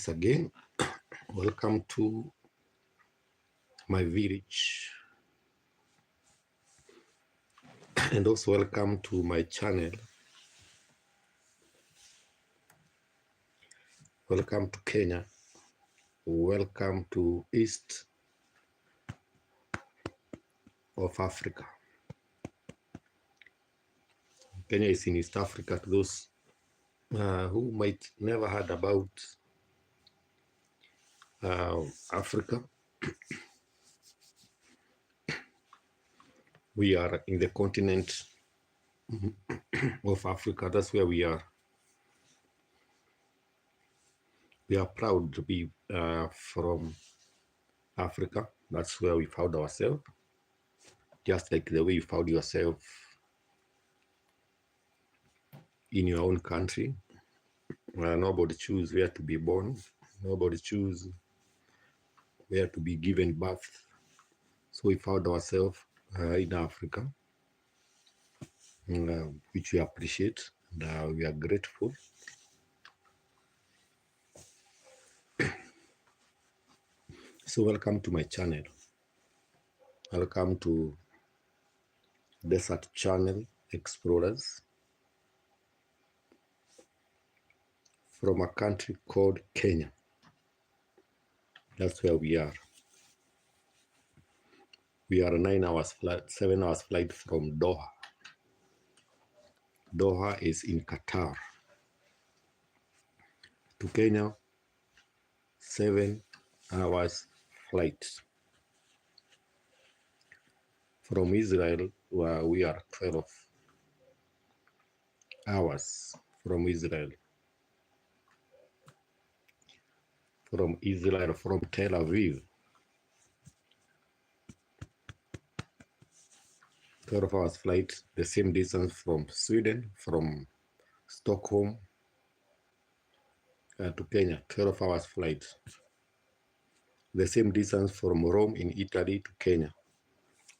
once again. Welcome to my village and also welcome to my channel. Welcome to Kenya. Welcome to East of Africa. Kenya is in East Africa. To those who might never heard about Africa, we are in the continent of Africa. That's where we are. We are proud to be from Africa. That's where we found ourselves. Just like the way you found yourself in your own country. Nobody choose where to be born. Nobody choose where to be given birth. So we found ourselves in Africa, which we appreciate and we are grateful. So welcome to my channel. Welcome to Desert Channel Explorers from a country called Kenya. That's where we are. We are 7 hours flight from Doha. Doha is in Qatar. To Kenya, 7 hours flight. From Israel, where we are 12 hours from Israel. From Tel Aviv, 12 hours flight, the same distance from Sweden, from Stockholm to Kenya, 12 hours flight. The same distance from Rome in Italy to Kenya.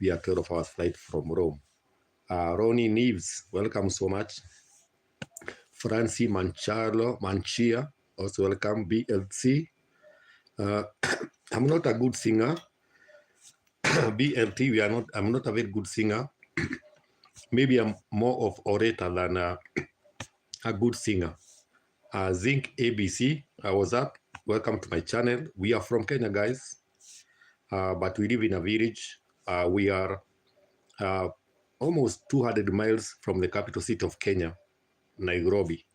We are 12 hours flight from Rome. Ronnie Neves, welcome so much. Francie Manchia, also welcome. BLC. I'm not a good singer. BLT, I'm not a very good singer. Maybe I'm more of orator than a good singer. Zinc ABC, what's up? Welcome to my channel. We are from Kenya, guys, but we live in a village. We are almost 200 miles from the capital city of Kenya, Nairobi.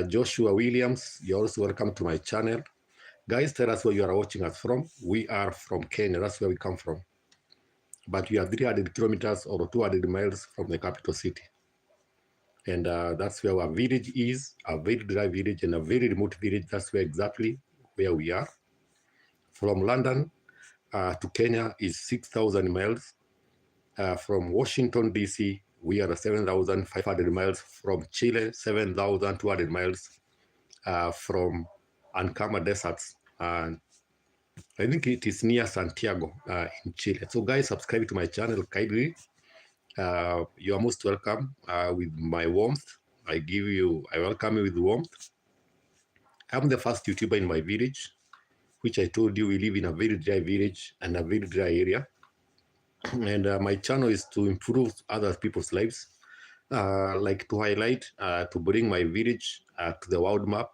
Joshua Williams, you're also welcome to my channel. Guys, tell us where you are watching us from. We are from Kenya. That's where we come from. But we are 300 kilometers or 200 miles from the capital city. And that's where our village is, a very dry village and a very remote village. That's exactly where we are. From London to Kenya is 6,000 miles. From Washington, D.C., we are 7,500 miles. From Chile, 7,200 miles. From Ancama Deserts, I think it is near Santiago in Chile. So guys, subscribe to my channel kindly. You are most welcome with my warmth. I welcome you with warmth. I'm the first YouTuber in my village, which I told you we live in a very dry village and a very dry area. And my channel is to improve other people's lives, like to highlight, to bring my village to the world map,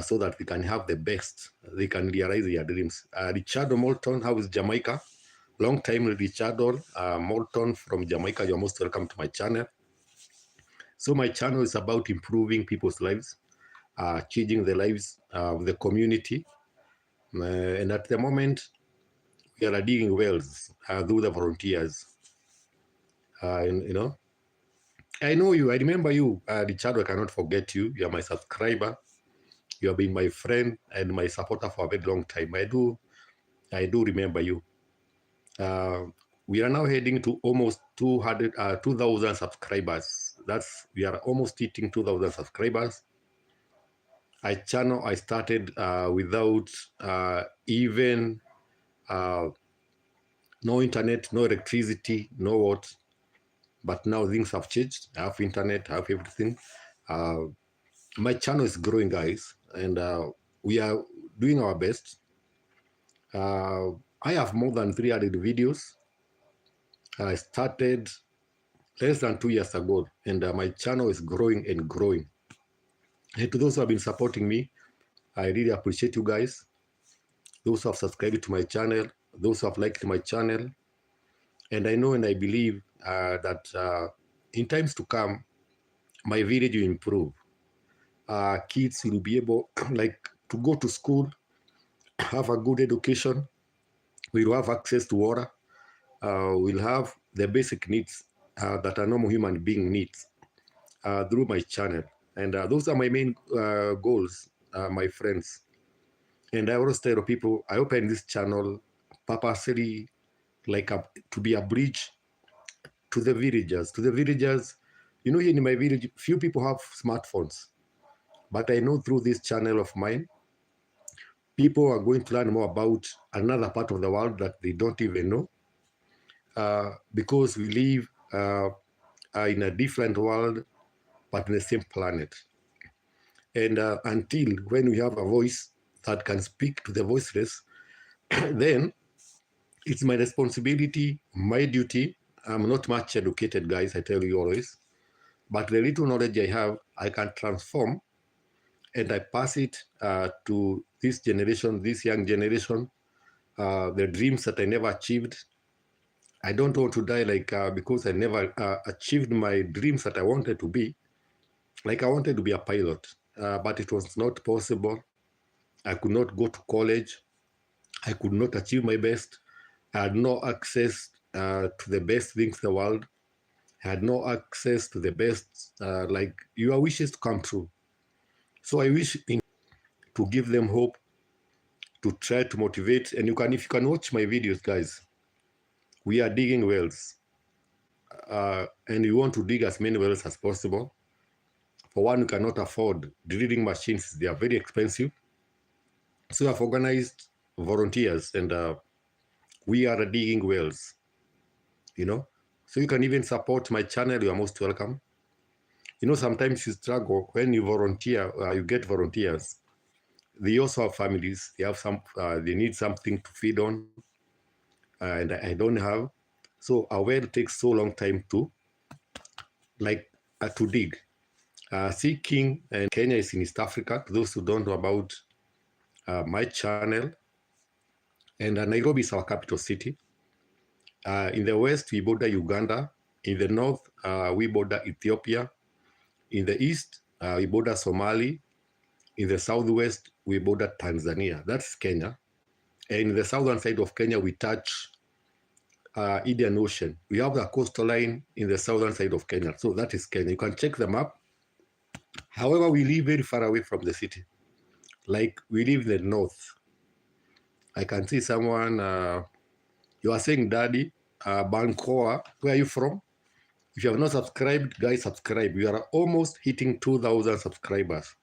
so that we can have the best. They can realize their dreams. Richard Moulton, how is Jamaica? Long time, Richard Moulton from Jamaica. You're most welcome to my channel. So my channel is about improving people's lives, changing the lives of the community. And at the moment, we are digging wells through the volunteers. You know, I know you. I remember you, Richard. I cannot forget you. You are my subscriber. You have been my friend and my supporter for a very long time. I do remember you. We are now heading to almost 2,000 subscribers. We are almost hitting 2,000 subscribers. I started without even no internet, no electricity, no what. But now things have changed. I have internet, I have everything. My channel is growing, guys. and we are doing our best. I have more than 300 videos. I started less than 2 years ago, and my channel is growing and growing. And to those who have been supporting me, I really appreciate you guys. Those who have subscribed to my channel, those who have liked my channel. And I know and I believe that in times to come, my village will improve. Kids will be able like to go to school, have a good education. We'll have access to water. We'll have the basic needs that a normal human being needs through my channel. And those are my main goals, my friends. And I always tell people, I open this channel purposely to be a bridge to the villagers. You know, here in my village, few people have smartphones. But I know through this channel of mine, people are going to learn more about another part of the world that they don't even know. Because we live in a different world, but in the same planet. And until when we have a voice that can speak to the voiceless, then it's my responsibility, my duty. I'm not much educated, guys, I tell you always. But the little knowledge I have, I can transform and I pass it to this generation, this young generation, the dreams that I never achieved. I don't want to die because I never achieved my dreams that I wanted to be. Like I wanted to be a pilot, but it was not possible. I could not go to college. I could not achieve my best. I had no access to the best things in the world. I had no access to the best, like your wishes to come true. So I wish to give them hope, to try to motivate. And if you can watch my videos, guys, we are digging wells. And we want to dig as many wells as possible. For one, we cannot afford drilling machines. They are very expensive. So we have organized volunteers and we are digging wells, you know. So you can even support my channel. You are most welcome. You know, sometimes you struggle when you volunteer, you get volunteers. They also have families. They have they need something to feed on, and I don't have. So a well takes so long time to dig. Sea King and Kenya is in East Africa. Those who don't know about my channel, and Nairobi is our capital city. In the west, we border Uganda. In the north, we border Ethiopia. In the east, we border Somali. In the southwest, we border Tanzania. That's Kenya. And in the southern side of Kenya, we touch Indian Ocean. We have the coastal line in the southern side of Kenya. So that is Kenya. You can check the map. However, we live very far away from the city. Like we live in the north. I can see someone, you are saying, Daddy, Bancoa, where are you from? If you have not subscribed, guys, subscribe. We are almost hitting 2,000 subscribers.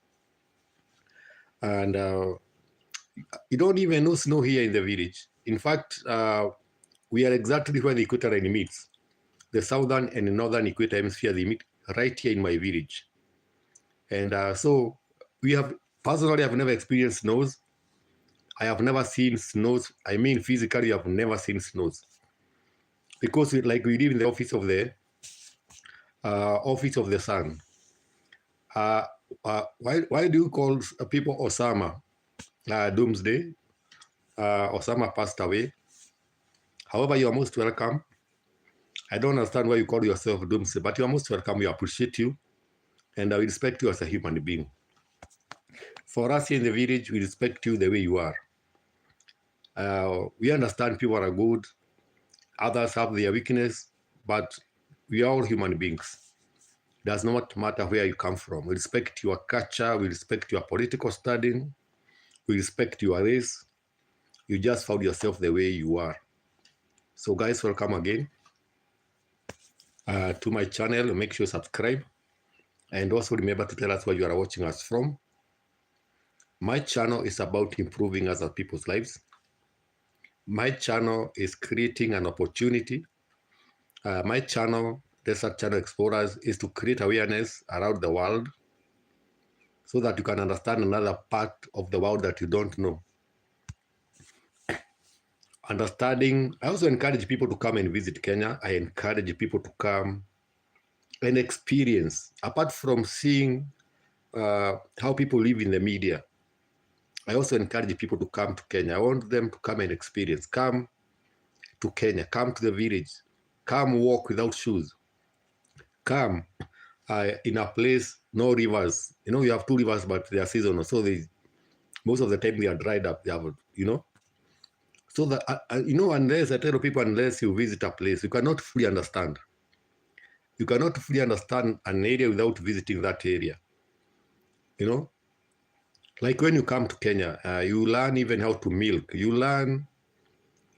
And you don't even know snow here in the village. In fact, we are exactly where the equator line meets. The southern and northern equator hemisphere, they meet right here in my village. And so we have, personally, I've never experienced snows. I have never seen snows. I mean, physically, I've never seen snows. Because we live in the office of the sun. Why do you call people Osama Doomsday? Osama passed away. However, you are most welcome. I don't understand why you call yourself Doomsday, but you are most welcome. We appreciate you, and I respect you as a human being. For us here in the village, we respect you the way you are. We understand people are good, others have their weakness, but we are all human beings. It does not matter where you come from. We respect your culture, we respect your political studying, we respect your race. You just found yourself the way you are. So guys, welcome again to my channel. Make sure you subscribe. And also remember to tell us where you are watching us from. My channel is about improving other people's lives. My channel is creating an opportunity. My channel, Desert Channel Explorers, is to create awareness around the world. so that you can understand another part of the world that you don't know. Understanding, I also encourage people to come and visit Kenya. I encourage people to come and experience, apart from seeing how people live in the media. I also encourage people to come to Kenya. I want them to come and experience. Come to Kenya, come to the village, come walk without shoes, come in a place, no rivers. You know, you have 2 rivers, but they are seasonal. So most of the time they are dried up. They have, you know. So that, you know, unless I tell people, unless you visit a place, you cannot fully understand. You cannot fully understand an area without visiting that area. You know, like when you come to Kenya, you learn even how to milk. You learn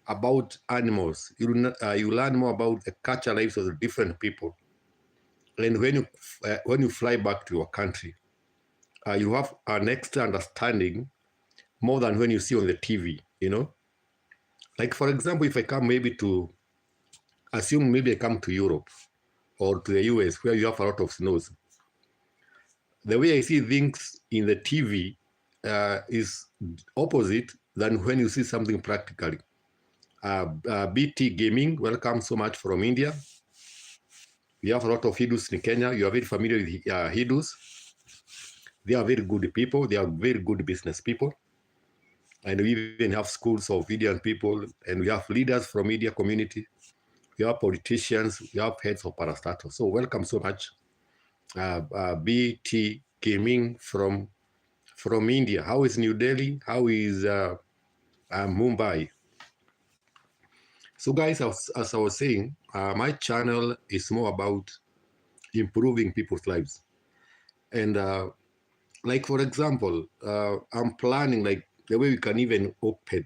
about animals. You learn more about the culture lives of the different people. And when you fly back to your country, you have an extra understanding more than when you see on the TV. You know, like for example, if I come maybe to assume maybe I come to Europe or to the US where you have a lot of snows. The way I see things in the TV is opposite than when you see something practically. BT Gaming, welcome so much from India. We have a lot of Hindus in Kenya. You are very familiar with Hindus. They are very good people. They are very good business people. And we even have schools of Indian people. And we have leaders from media community. We have politicians. We have heads of parastatals. So welcome so much. BT Gaming from India. How is New Delhi? How is Mumbai? So guys, as I was saying, my channel is more about improving people's lives. And like, for example, I'm planning like the way we can even open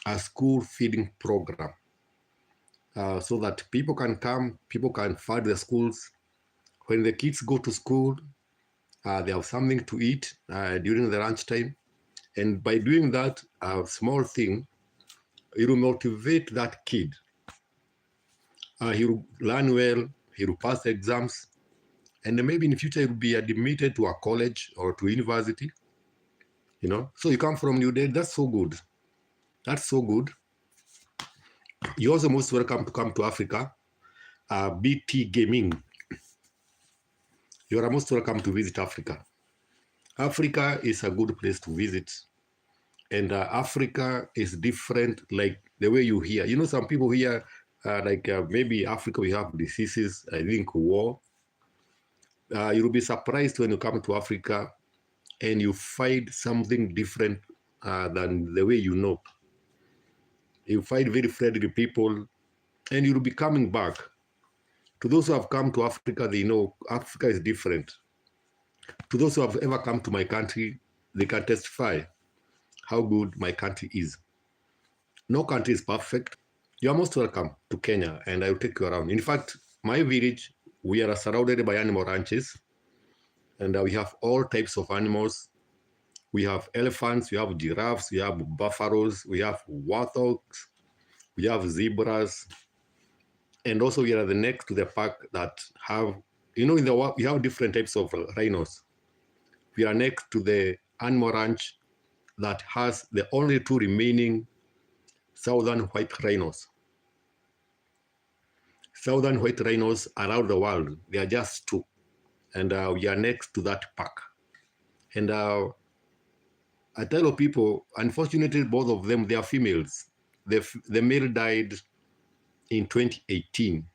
a school feeding program so that people can come, people can fund the schools. When the kids go to school, they have something to eat during the lunchtime. And by doing that, a small thing, it will motivate that kid. He will learn well, he will pass the exams, and maybe in the future he will be admitted to a college or to university. You know, so you come from New Delhi, that's so good. That's so good. You're also most welcome to come to Africa. BT Gaming. You are most welcome to visit Africa. Africa is a good place to visit. And Africa is different, like the way you hear. You know, some people here, maybe Africa, we have diseases, I think war. You'll be surprised when you come to Africa and you find something different than the way you know. You find very friendly people and you'll be coming back. To those who have come to Africa, they know Africa is different. To those who have ever come to my country, they can testify how good my country is. No country is perfect. You are most welcome to Kenya, and I will take you around. In fact, my village, we are surrounded by animal ranches, and we have all types of animals. We have elephants, we have giraffes, we have buffaloes, we have warthogs, we have zebras, and also we are the next to the park that have, you know, we have different types of rhinos. We are next to the animal ranch that has the only 2 remaining southern white rhinos. Southern white rhinos around the world, they are just 2. And we are next to that park. And I tell people, unfortunately, both of them, they are females. The male died in 2018.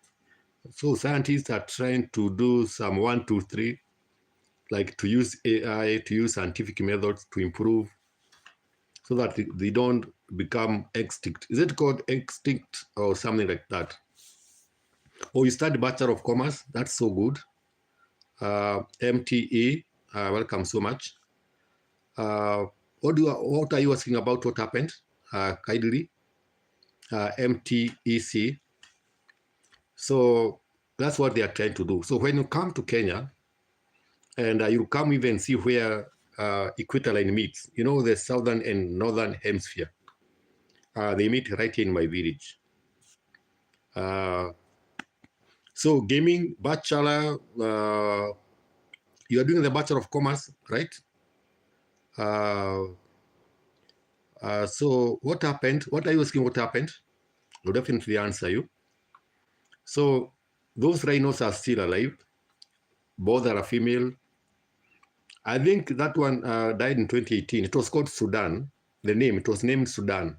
So scientists are trying to do some 1, 2, 3, like to use AI, to use scientific methods to improve so that they don't become extinct. Is it called extinct or something like that? Oh, you study Bachelor of Commerce. That's so good. MTE, welcome so much. What are you asking about? What happened? Kindly. MTEC. So that's what they are trying to do. So when you come to Kenya, and you come even see where equator line meets, you know, the southern and northern hemisphere. They meet right here in my village. So gaming, bachelor, you are doing the Bachelor of Commerce, right? Uh, so what happened? What are you asking? What happened? I'll definitely answer you. So those rhinos are still alive. Both are female. I think that one died in 2018. It was called Sudan. The name, it was named Sudan.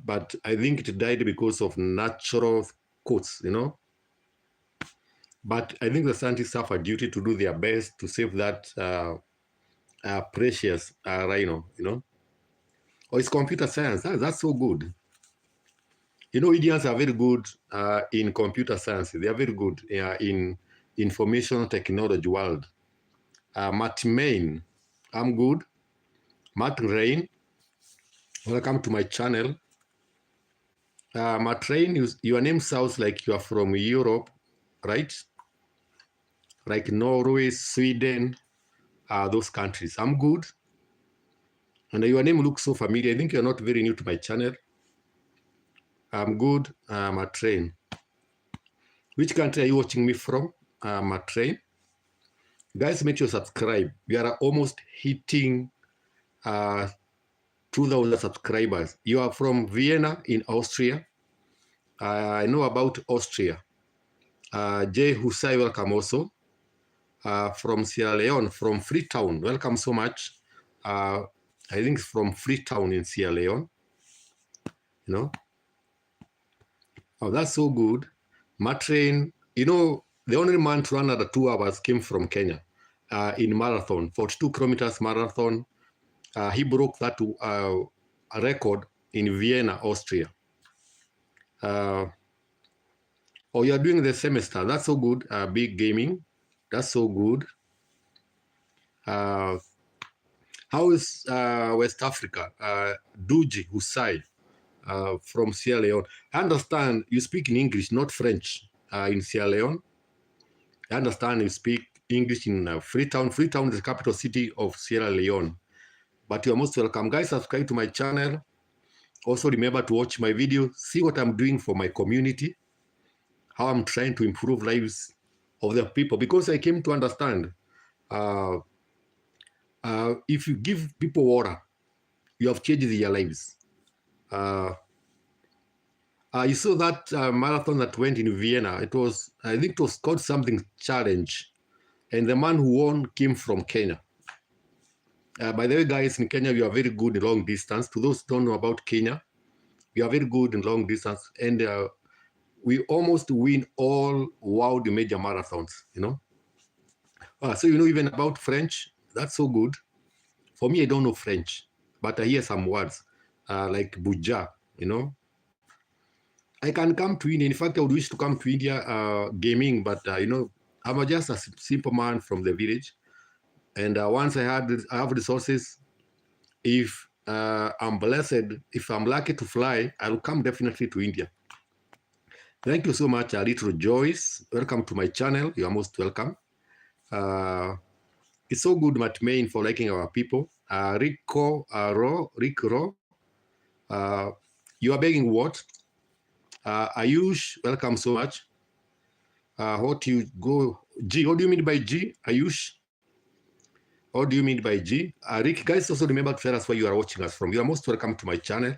But I think it died because of natural causes, you know. But I think the scientists have a duty to do their best to save that precious rhino, you know. Or it's computer science. That's so good. You know, Indians are very good in computer science. They are very good in information technology world. Matt Main, I'm good. Matt Rain, welcome to my channel. Matt Rain, your name sounds like you are from Europe, right? Like Norway, Sweden, those countries. I'm good. And your name looks so familiar. I think you're not very new to my channel. I'm good. Matt Rain. Which country are you watching me from? Matt Rain. Guys, make sure you subscribe. We are almost hitting 2,000 subscribers. You are from Vienna in Austria. I know about Austria. Jay Husai, welcome also. From Sierra Leone, from Freetown, welcome so much. I think from Freetown in Sierra Leone. You know? Oh, that's so good. Matrain, you know, the only man to run under 2 hours came from Kenya in marathon, 42 kilometers marathon. He broke that record in Vienna, Austria. Oh, you're doing the semester. That's so good. Big gaming. That's so good. How is West Africa? Duji Husai from Sierra Leone. I understand you speak in English, not French, in Sierra Leone. I understand you speak English in Freetown. Freetown is the capital city of Sierra Leone. But you're most welcome. Guys, subscribe to my channel. Also remember to watch my video, see what I'm doing for my community, how I'm trying to improve lives of the people. Because I came to understand, if you give people water, you have changed their lives. You saw that marathon that went in Vienna. It was, I think it was called something challenge. And the man who won came from Kenya. By the way, guys, in Kenya, we are very good in long distance. To those who don't know about Kenya, we are very good in long distance. And we almost win all world major marathons, you know. So you know even about French. That's so good. For me, I don't know French, but I hear some words like buja, you know. I can come to India. In fact, I would wish to come to India gaming, but you know, I'm just a simple man from the village. And once I have resources, if I'm blessed, if I'm lucky to fly, I'll come definitely to India. Thank you so much, Little Joyce. Welcome to my channel. You are most welcome. It's so good, Matt Main, for liking our people. Rick Ro, you are begging what? Ayush, welcome so much. What you go, G, what do you mean by G? Ayush? What do you mean by G? Rick, guys, also remember to tell us where you are watching us from. You are most welcome to my channel.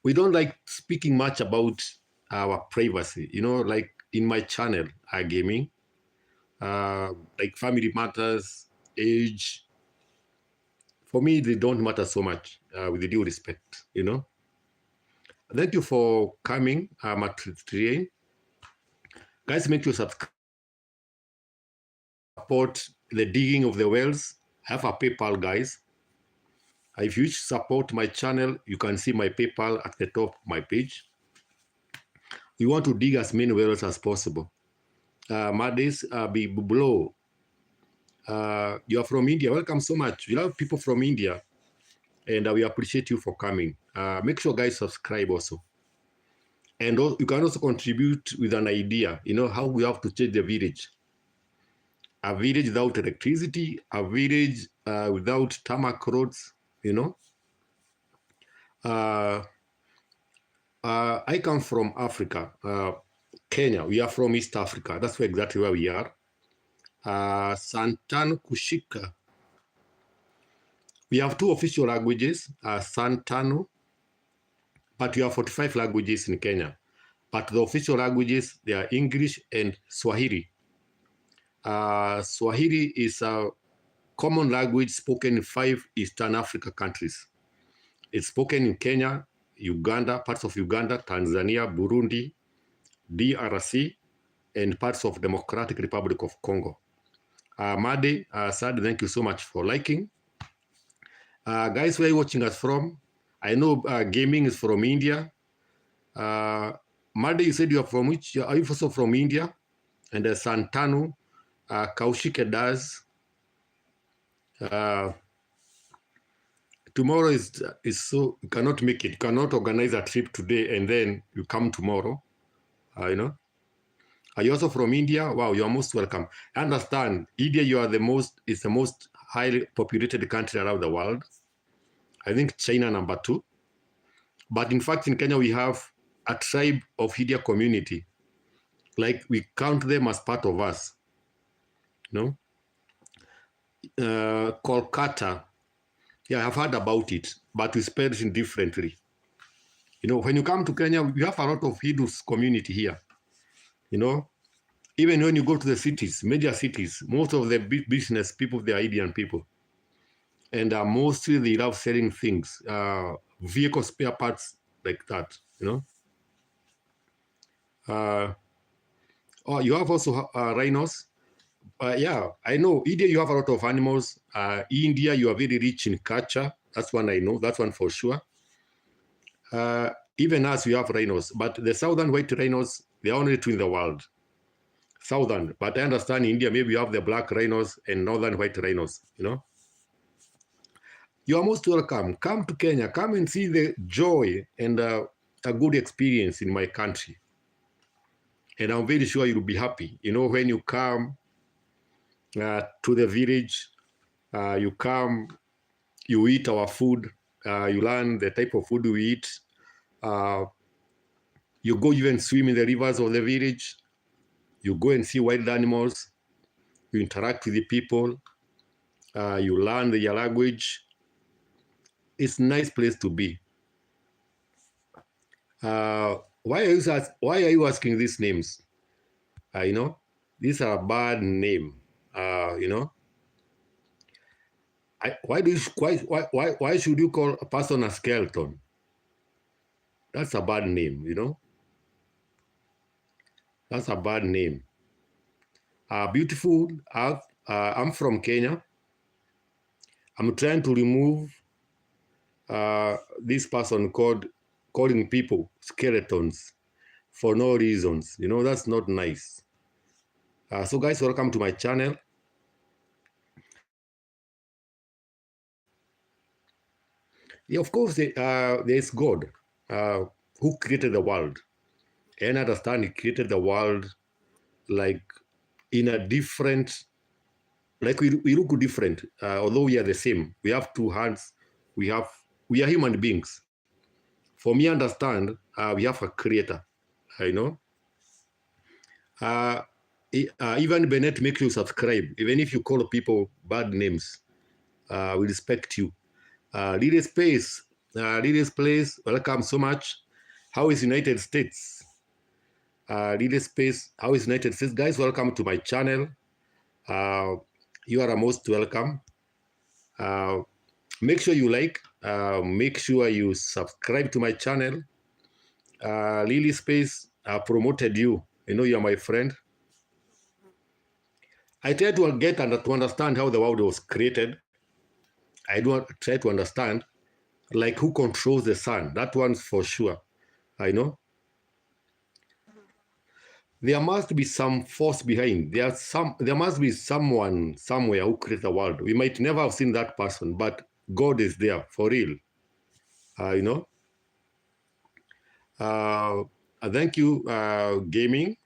We don't like speaking much about our privacy, you know, like in my channel, gaming, like family matters, age. For me, they don't matter so much, with the due respect, you know. Thank you for coming, Matt Train. Guys, make sure subscribe. Support the digging of the wells. I have a PayPal, guys. If you support my channel, you can see my PayPal at the top of my page. We want to dig as many wells as possible. Madis Biblo, you are from India. Welcome so much. We love people from India, and we appreciate you for coming. Make sure, guys, subscribe also. And you can also contribute with an idea, you know, how we have to change the village. A village without electricity, a village without tarmac roads, you know. I come from Africa, Kenya. We are from East Africa. That's exactly where we are. Santano Kushika. We have 2 official languages, Santano, but we have 45 languages in Kenya. But the official languages, they are English and Swahili. Swahili is a common language spoken in 5 Eastern Africa countries. It's spoken in Kenya, Uganda, parts of Uganda, Tanzania, Burundi, DRC, and parts of Democratic Republic of Congo. Made, Sad, thank you so much for liking. Guys, where are you watching us from? I know gaming is from India. Made, you said you are from which? Are you also from India? And Santanu, Kaushike does. Tomorrow is so you cannot make it. You cannot organize a trip today and then you come tomorrow. You know. Are you also from India? Wow, you are most welcome. I understand. India, you are the most highly populated country around the world. I think China number 2. But in fact, in Kenya, we have a tribe of India community. Like we count them as part of us. You know? Kolkata. Yeah, I've heard about it, but we spell it differently. You know, when you come to Kenya, we have a lot of Hindus community here. You know, even when you go to the cities, major cities, most of the business people, they are Indian people. And mostly they love selling things, vehicle spare parts like that, you know. Oh, you have also rhinos. Yeah, I know. India, you have a lot of animals. India, you are very rich in culture. That's one I know. That's one for sure. Even us, we have rhinos. But the southern white rhinos, they are only 2 in the world. Southern. But I understand in India, maybe you have the black rhinos and northern white rhinos, you know. You are most welcome. Come to Kenya. Come and see the joy and a good experience in my country. And I'm very sure you'll be happy. You know, when you come to the village, you come, you eat our food, you learn the type of food we eat. You go even swim in the rivers of the village. You go and see wild animals. You interact with the people. You learn their language. It's a nice place to be. Why are you asking these names? You know, these are a bad name. You know, why should you call a person a skeleton? That's a bad name. You know, that's a bad name. Beautiful. I'm from Kenya. I'm trying to remove this person calling people skeletons for no reasons. You know, that's not nice. So guys, welcome to my channel. Yeah, of course, there is God who created the world. And I understand he created the world like in a different, like we look different, although we are the same. We have 2 hands. We are human beings. For me, understand, we have a creator, you know. Even Bennett makes you subscribe. Even if you call people bad names, we respect you. Lily Space, Lily Place, welcome so much. How is United States? Lily Space, how is United States? Guys, welcome to my channel. You are most welcome. Make sure you like, make sure you subscribe to my channel. Lily Space promoted you. You know, you're my friend. I try to get to understand how the world was created. I do try to understand, like, who controls the sun. That one's for sure. I know. There must be some force behind. There must be someone somewhere who created the world. We might never have seen that person, but God is there for real. You know. Thank you, gaming.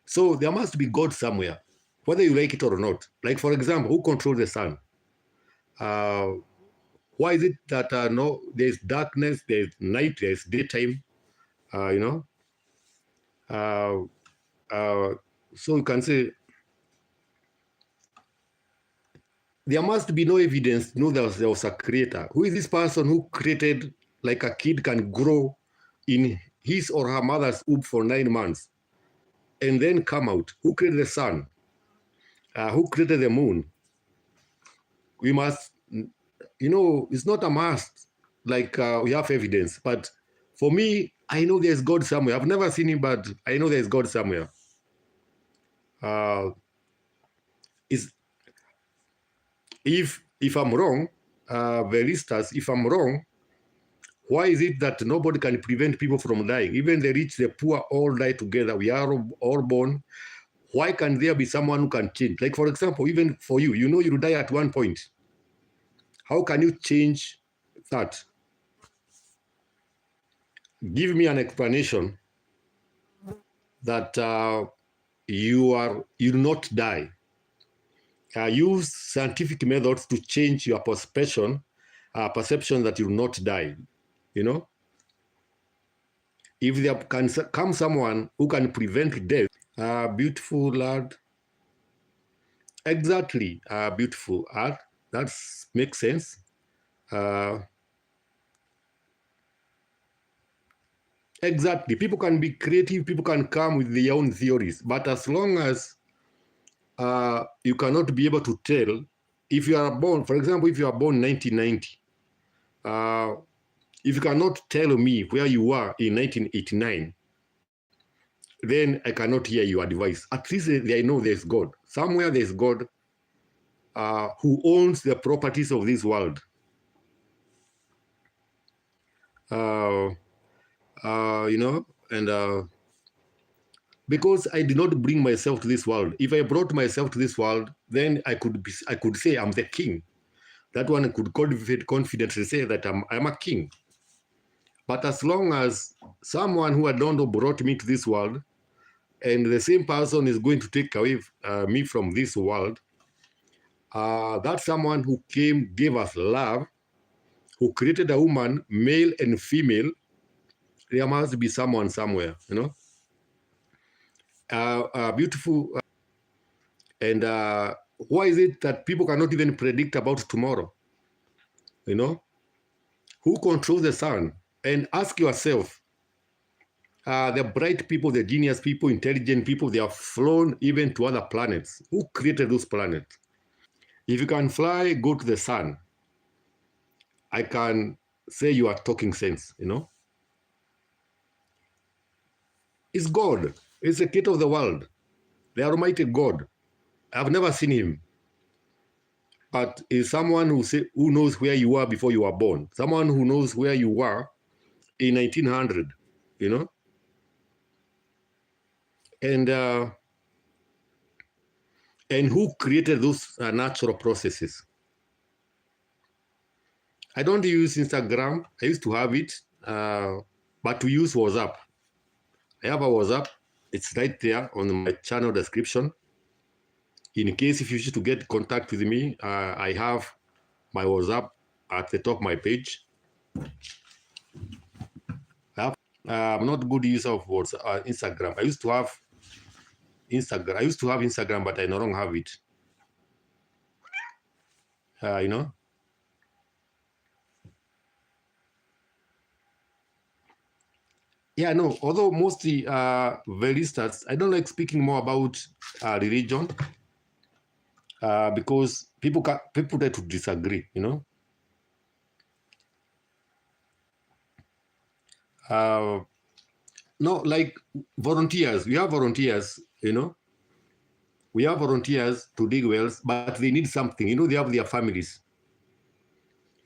So there must be God somewhere, whether you like it or not. Like, for example, who controls the sun? Why is it that no, there's darkness, there's night, there's daytime? You know. So you can say there must be no evidence to know there was a creator. Who is this person who created, like a kid can grow in his or her mother's womb for 9 months and then come out? Who created the sun? Who created the moon? We must, it's not a must, like we have evidence. But for me, I know there's God somewhere. I've never seen him, but I know there's God somewhere. Is if I'm wrong, Veristas, if I'm wrong, why is it that nobody can prevent people from dying? Even the rich, the poor, all die together. We are all born. Why can there be someone who can change? Like, for example, even for you, you'll die at one point. How can you change that? Give me an explanation that you'll not die. Use scientific methods to change your perception that you'll not die. If there can come someone who can prevent death, beautiful lad. Exactly, beautiful art. That makes sense. Exactly. People can be creative. People can come with their own theories. But as long as you cannot be able to tell, if you are born, for example, if you are born 1990, if you cannot tell me where you were in 1989, then I cannot hear your advice. At least I know there's God. Somewhere there's God who owns the properties of this world. And because I did not bring myself to this world. If I brought myself to this world, then I could say I'm the king. That one could confidently say that I'm a king. But as long as someone who I don't know brought me to this world, and the same person is going to take away me from this world, that someone who gave us love, who created a woman, male and female, there must be someone somewhere, beautiful. And why is it that people cannot even predict about tomorrow? Who controls the sun? And ask yourself, the bright people, the genius people, intelligent people, they have flown even to other planets. Who created those planets? If you can fly, go to the sun. I can say you are talking sense, It's God. It's the creator of the world, the Almighty God. I've never seen him. But is someone who knows where you were before you were born. Someone who knows where you were in 1900, And who created those natural processes? I don't use Instagram. I used to have it, but we use WhatsApp. I have a WhatsApp. It's right there on my channel description. In case if you wish to get contact with me, I have my WhatsApp at the top of my page. I'm not good user of WhatsApp, Instagram. I used to have Instagram, but I no longer have it. Yeah, no, although mostly Veristas, I don't like speaking more about religion because people tend to disagree, No, like volunteers, we have volunteers, We have volunteers to dig wells, but they need something, they have their families,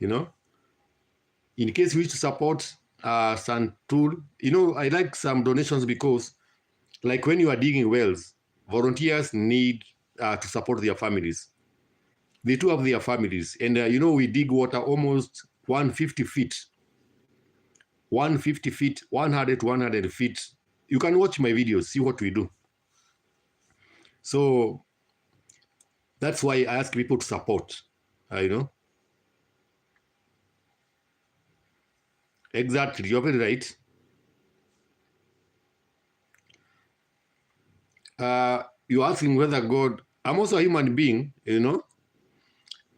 In case we wish to support some tool, I like some donations because, like when you are digging wells, volunteers need to support their families. They too have their families. And, we dig water almost 150 feet. 150 feet, 100 feet. You can watch my videos, see what we do. So that's why I ask people to support, Exactly, you're very right. You're asking whether God, I'm also a human being,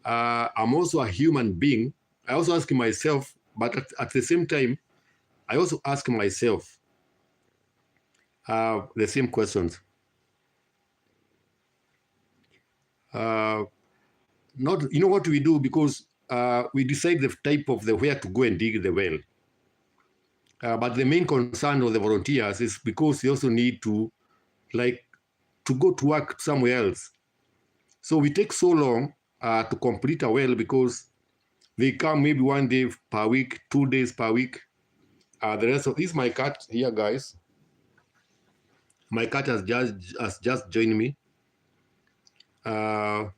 I'm also a human being. I also ask myself, but at the same time, I also ask myself the same questions. Not, you know what we do, because we decide the type of the where to go and dig the well. But the main concern of the volunteers is because they also need to, like, to go to work somewhere else. So we take so long to complete a well because they come maybe 1 day per week, 2 days per week. The rest of this is my cat here, guys. My cat has just joined me. So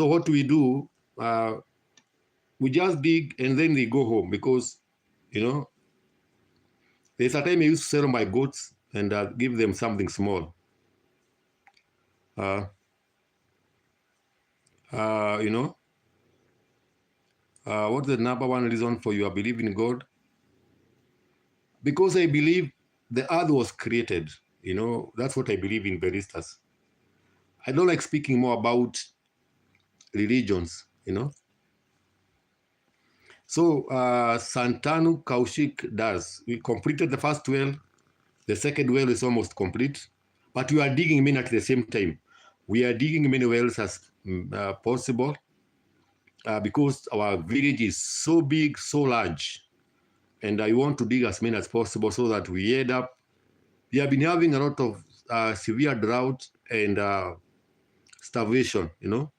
what we do, we just dig and then they go home because, you know, there's a time I used to sell my goats and give them something small. You know, what's the number one reason for you believe in God? Because I believe the earth was created. You know, that's what I believe in, Veristas. I don't like speaking more about religions, you know. So Santanu Kaushik does. We completed the first well. The second well is almost complete. But we are digging many at the same time. We are digging many wells as possible because our village is so big, so large. And I want to dig as many as possible so that we end up. We have been having a lot of severe drought and starvation, you know.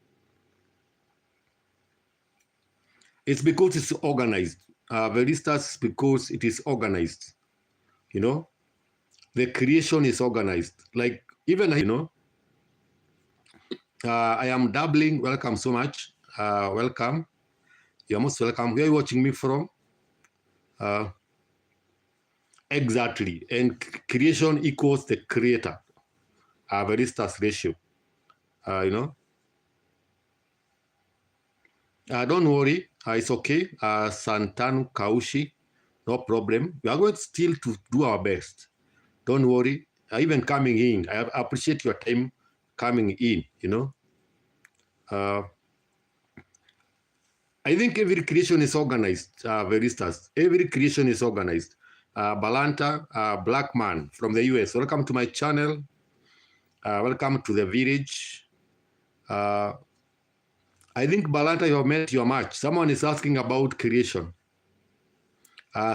It's because it's organized. Veristas, because it is organized, you know. The creation is organized. Like, even, you know, I am dabbling. Welcome so much. Welcome. You're most welcome. Where are you watching me from? Exactly. And creation equals the creator. Veristas ratio. You know. Don't worry. It's okay. Santanu Kaushi. No problem. We are going still to do our best. Don't worry. Even coming in, I appreciate your time coming in, you know. I think every creation is organized, Veristas. Every creation is organized. Balanta, Black Man from the US. Welcome to my channel. Welcome to the village. I think, Balanta, you have met your match. Someone is asking about creation.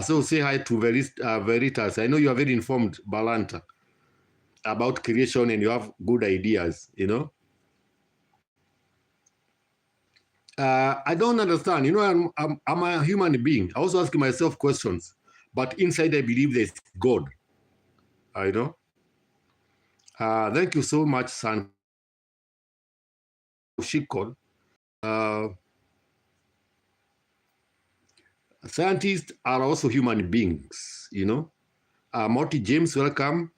So say hi to Veritas. I know you are very informed, Balanta, about creation, and you have good ideas, you know. I don't understand. You know, I'm a human being. I also ask myself questions. But inside, I believe there's God. You know. Thank you so much, San Shikol. Scientists are also human beings, you know. Morty James, welcome.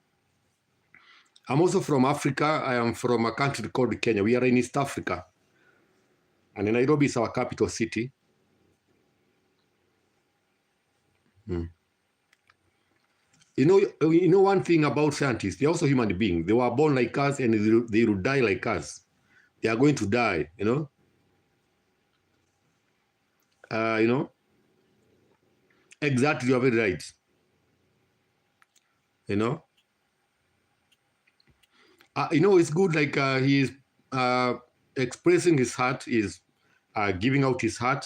I'm also from Africa. I am from a country called Kenya. We are in East Africa. And Nairobi is our capital city. You know one thing about scientists, they're also human beings. They were born like us and they will die like us. They are going to die, you know. You know. Exactly, you're very right. You know. You know, it's good, like he is expressing his heart, is giving out his heart.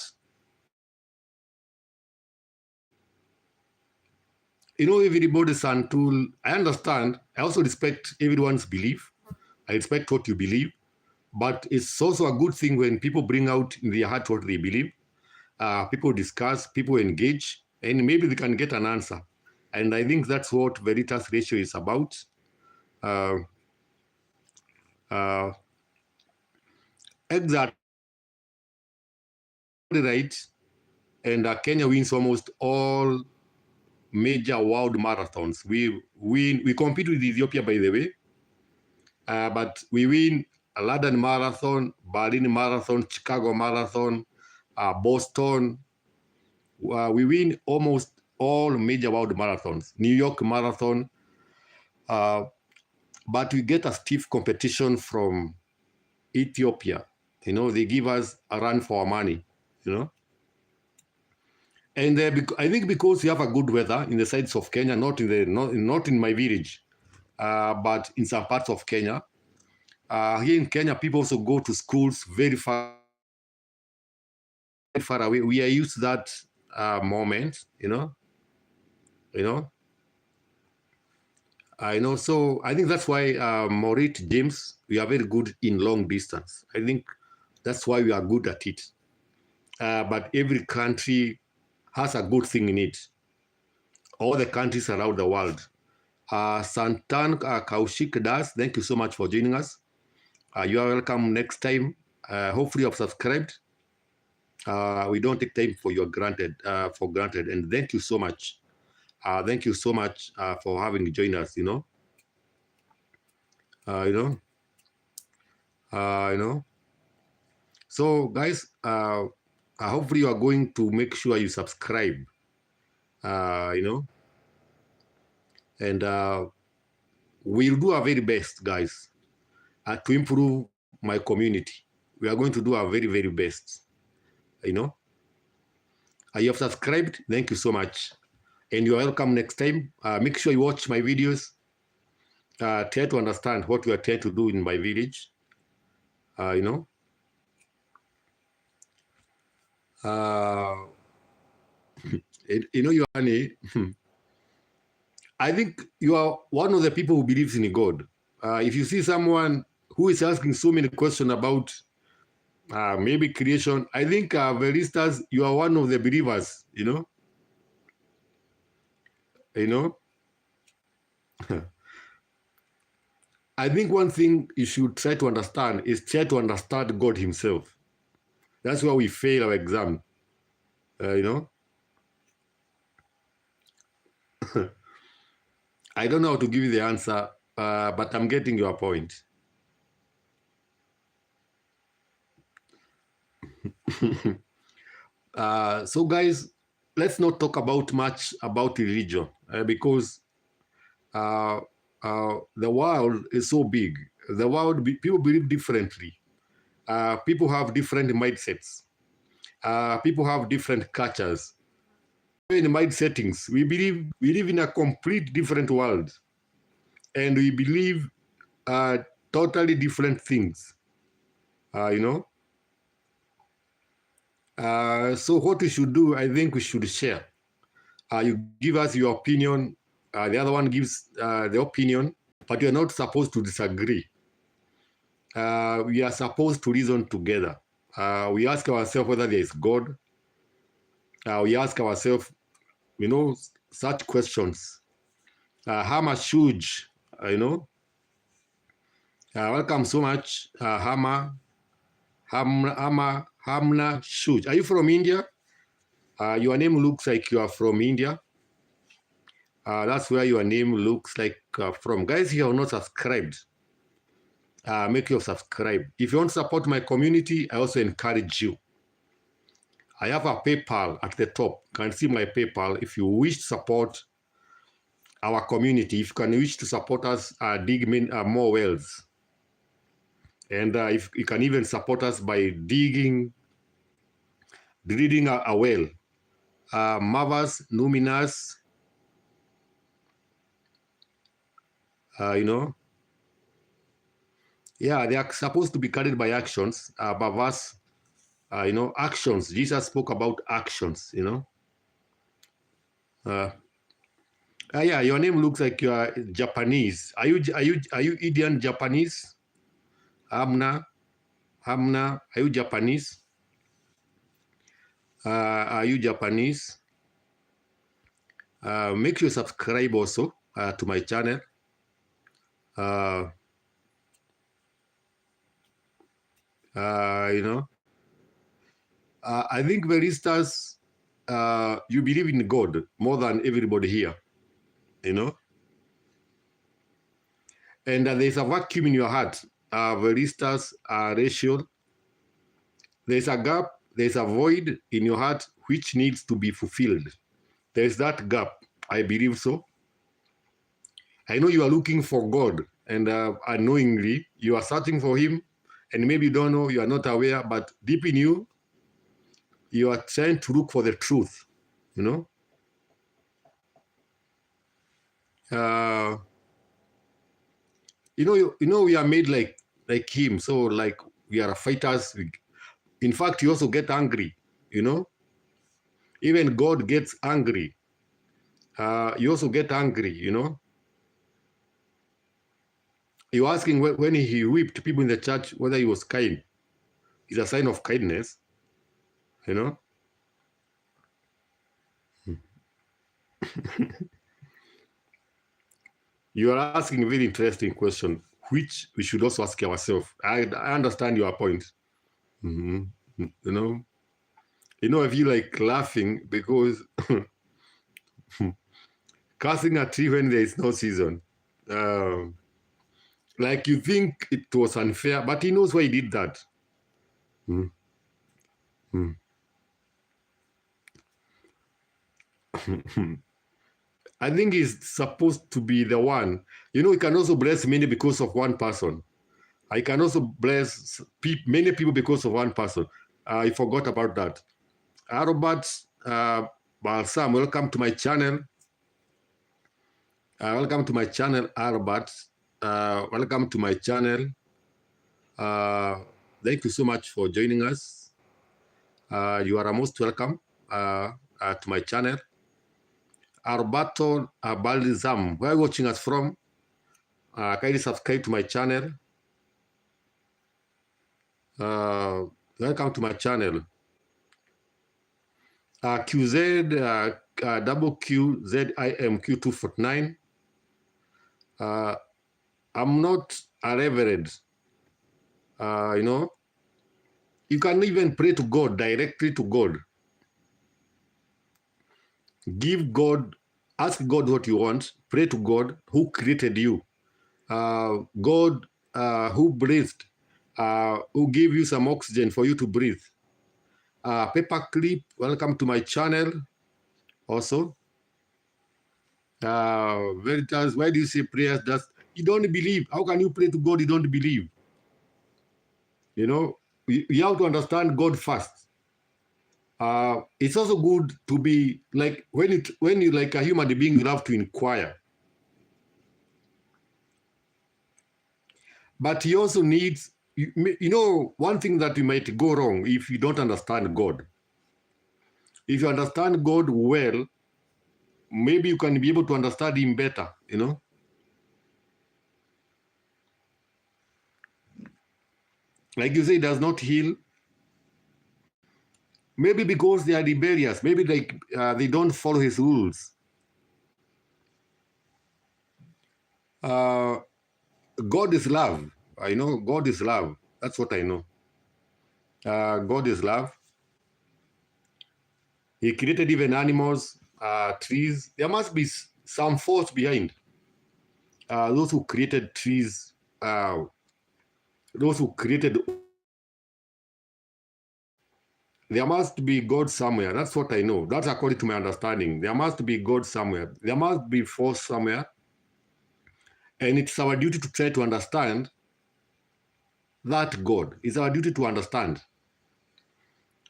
You know, everybody's an tool. I understand. I also respect everyone's belief. I respect what you believe. But it's also a good thing when people bring out in their heart what they believe. People discuss, people engage, and maybe they can get an answer. And I think that's what Veritas Ratio is about. Exactly right. And Kenya wins almost all major world marathons. We compete with Ethiopia, by the way, but we win a London Marathon, Berlin Marathon, Chicago Marathon, Boston. We win almost all major world marathons, New York Marathon, but we get a stiff competition from Ethiopia. You know, they give us a run for our money, you know. And I think because you have a good weather in the sides of Kenya, not in my village, but in some parts of Kenya. Here in Kenya, people also go to schools very far away. We are used to that moment, you know. I know. So I think that's why Morit, James, we are very good in long distance. I think that's why we are good at it. But every country has a good thing in it. All the countries around the world. Santan Kaushik Das, thank you so much for joining us. You are welcome next time. Hopefully you have subscribed. We don't take time for granted. And thank you so much. Thank you so much for having joined us. You know. So guys, hopefully you are going to make sure you subscribe. You know, and we'll do our very best, guys, to improve my community. We are going to do our very, very best. You know, you have subscribed. Thank you so much. And you're welcome next time. Make sure you watch my videos. Try to understand what we are trying to do in my village. You know. You know, Yohane, I think you are one of the people who believes in God. If you see someone who is asking so many questions about maybe creation, I think Veristas, you are one of the believers, you know. You know. I think one thing you should try to understand is try to understand God himself. That's why we fail our exam. You know. I don't know how to give you the answer, but I'm getting your point. So guys, let's not talk about much about religion because the world is so big. The world, people believe differently. People have different mindsets. People have different cultures. In mind settings, we live in a complete different world, and we believe totally different things. You know. So what we should do, I think we should share. You give us your opinion. The other one gives the opinion, but you're not supposed to disagree. We are supposed to reason together. We ask ourselves whether there is God. We ask ourselves, you know, such questions. Hama Shuj, you know. Welcome so much, Hamna Shuj. Are you from India? Your name looks like you are from India. That's where your name looks like from. Guys, you are not subscribed. Make you subscribe. If you want to support my community, I also encourage you. I have a PayPal at the top. You can see my PayPal. If you wish to support our community, if you can wish to support us, dig more wells. And if you can even support us by drilling a well. Mavas, Numinas, you know. Yeah, they are supposed to be carried by actions. Bavas, you know, actions. Jesus spoke about actions, you know. Yeah, your name looks like you are Japanese. Are you Indian Japanese? Hamna, are you Japanese? Are you Japanese? Make sure you subscribe also to my channel. You know, I think Veristas, you believe in God more than everybody here, you know. And there's a vacuum in your heart, Veristas, Rachel. There's a gap, there's a void in your heart which needs to be fulfilled. There's that gap, I believe so. I know you are looking for God, and unknowingly, you are searching for him, and maybe you don't know, you are not aware, but deep in you, you are trying to look for the truth, you know. We are made like him, so like we are fighters. In fact, you also get angry, you know. Even God gets angry. You also get angry, you know. You're asking when he whipped people in the church whether he was kind. It's a sign of kindness, you know. You are asking a very interesting question, which we should also ask ourselves. I understand your point. You know, I feel like laughing because cursing a tree when there is no season. Like you think it was unfair, but he knows why he did that. I think he's supposed to be the one. You know, he can also bless many because of one person. I can also bless many people because of one person. I forgot about that. Robert Balsam, welcome to my channel. Welcome to my channel, Albert. Welcome to my channel. Thank you so much for joining us. You are most welcome to my channel. Alberto Balsam, where are you watching us from? Kindly subscribe to my channel. Welcome to my channel. QZ double QZIM Q249. I'm not a reverend. You know, you can even pray to God, directly to God. Give God, ask God what you want. Pray to God who created you. God who breathed, who gave you some oxygen for you to breathe. Paperclip, welcome to my channel also. Veritas, why do you say prayers? You don't believe. How can you pray to God you don't believe? You know, you have to understand God first. It's also good to be like when you like a human being, you have to inquire. But he also needs, you know, one thing that you might go wrong if you don't understand God. If you understand God well, maybe you can be able to understand him better, you know. Like you say, he does not heal. Maybe because they are rebellious. Maybe like they don't follow his rules. God is love. I know God is love. That's what I know. God is love. He created even animals, trees. There must be some force behind. Those who created trees, those who created, there must be God somewhere. That's what I know. That's according to my understanding. There must be God somewhere. There must be force somewhere. And it's our duty to try to understand that God. It's our duty to understand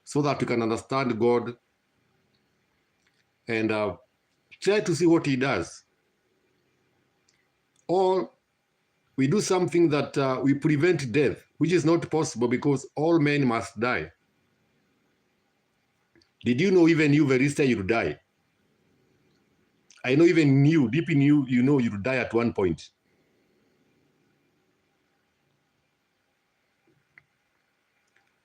so that we can understand God and try to see what he does. Or we do something that we prevent death, which is not possible because all men must die. Did you know even you, Verista, you'll die? I know even you, deep in you, you know you'll die at one point.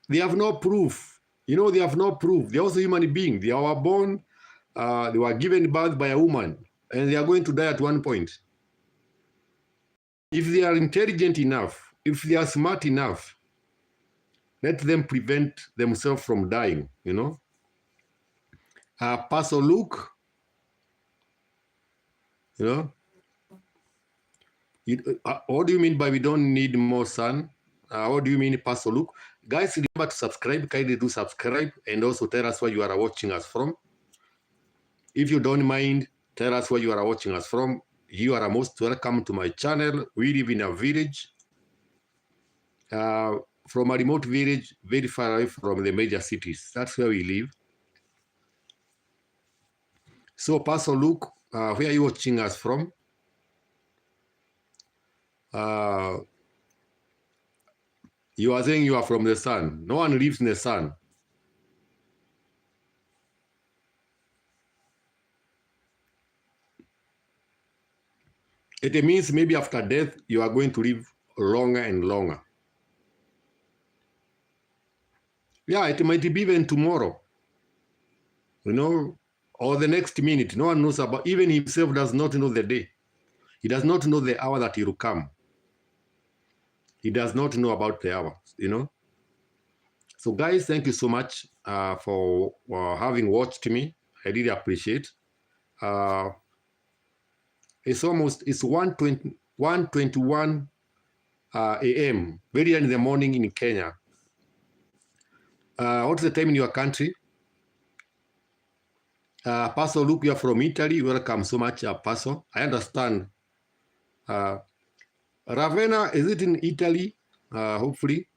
They have no proof. You know, they have no proof. They're also human beings. They are born, they were given birth by a woman, and they are going to die at one point. If they are intelligent enough, if they are smart enough, let them prevent themselves from dying, you know. Pastor Luke, you know, what do you mean by we don't need more sun? What do you mean, Pastor Luke? Guys, remember to subscribe. Kindly do subscribe and also tell us where you are watching us from. If you don't mind, tell us where you are watching us from. You are most welcome to my channel. We live in a village. from a remote village, very far away from the major cities. That's where we live. So, Pastor Luke, where are you watching us from? You are saying you are from the sun. No one lives in the sun. It means maybe after death, you are going to live longer and longer. Yeah, it might be even tomorrow, you know, or the next minute. No one knows about, even himself does not know the day. He does not know the hour that he will come. He does not know about the hour, you know. So guys, thank you so much for having watched me. I really appreciate. It's 1:21 a.m. very early in the morning in Kenya. What's the time in your country? Pastor Luke, you are from Italy. Welcome so much, Pastor. I understand. Ravenna, is it in Italy? Hopefully.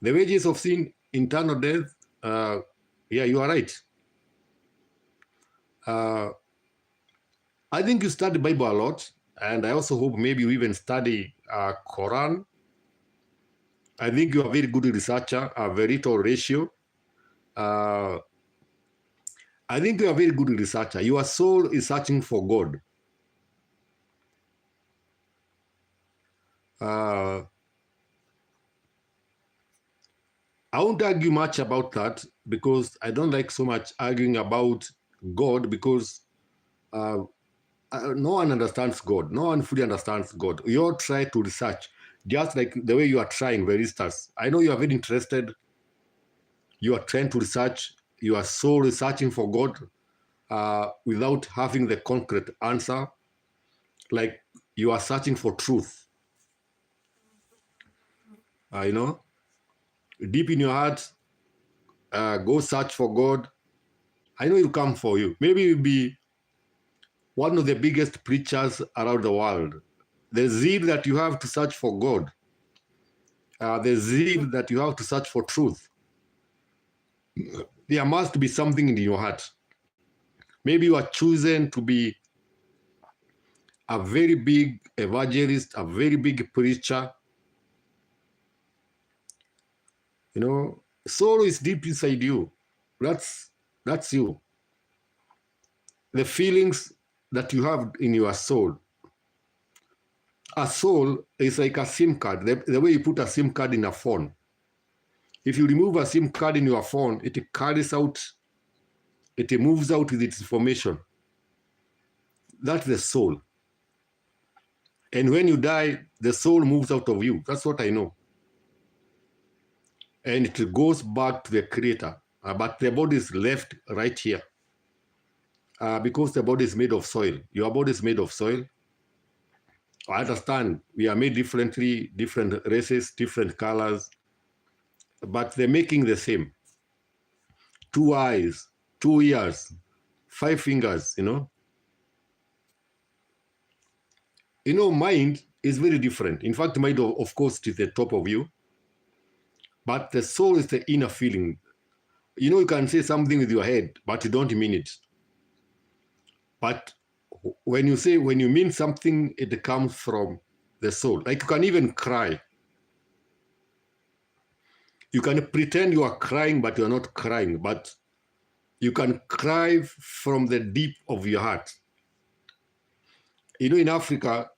The wages of sin, eternal death. Yeah, you are right. I think you study Bible a lot, and I also hope maybe you even study Quran. I think you are a very good researcher, a very tall ratio. I think you are a very good researcher. Your soul is searching for God. I won't argue much about that because I don't like so much arguing about God because no one understands God. No one fully understands God. You all try to research, just like the way you are trying, for instance. I know you are very interested. You are trying to research. Your soul is searching for God without having the concrete answer. Like you are searching for truth. You know, deep in your heart, go search for God. I know He'll come for you. Maybe you'll be one of the biggest preachers around the world. The zeal that you have to search for God, the zeal that you have to search for truth. There must be something in your heart. Maybe you are chosen to be a very big evangelist, a very big preacher. You know, soul is deep inside you. That's you. The feelings that you have in your soul. A soul is like a SIM card, the way you put a SIM card in a phone. If you remove a SIM card in your phone, it carries out, it moves out with its information. That's the soul. And when you die, the soul moves out of you. That's what I know. And it goes back to the Creator. But the body is left right here. Because the body is made of soil. Your body is made of soil. I understand we are made differently, different races, different colors, but they're making the same. 2 eyes, 2 ears, 5 fingers, you know. You know, mind is very different. In fact, mind, of course, is the top of you, but the soul is the inner feeling. You know, you can say something with your head, but you don't mean it. But when you mean something, it comes from the soul. Like you can even cry. You can pretend you are crying, but you're not crying. But you can cry from the deep of your heart. You know, in Africa,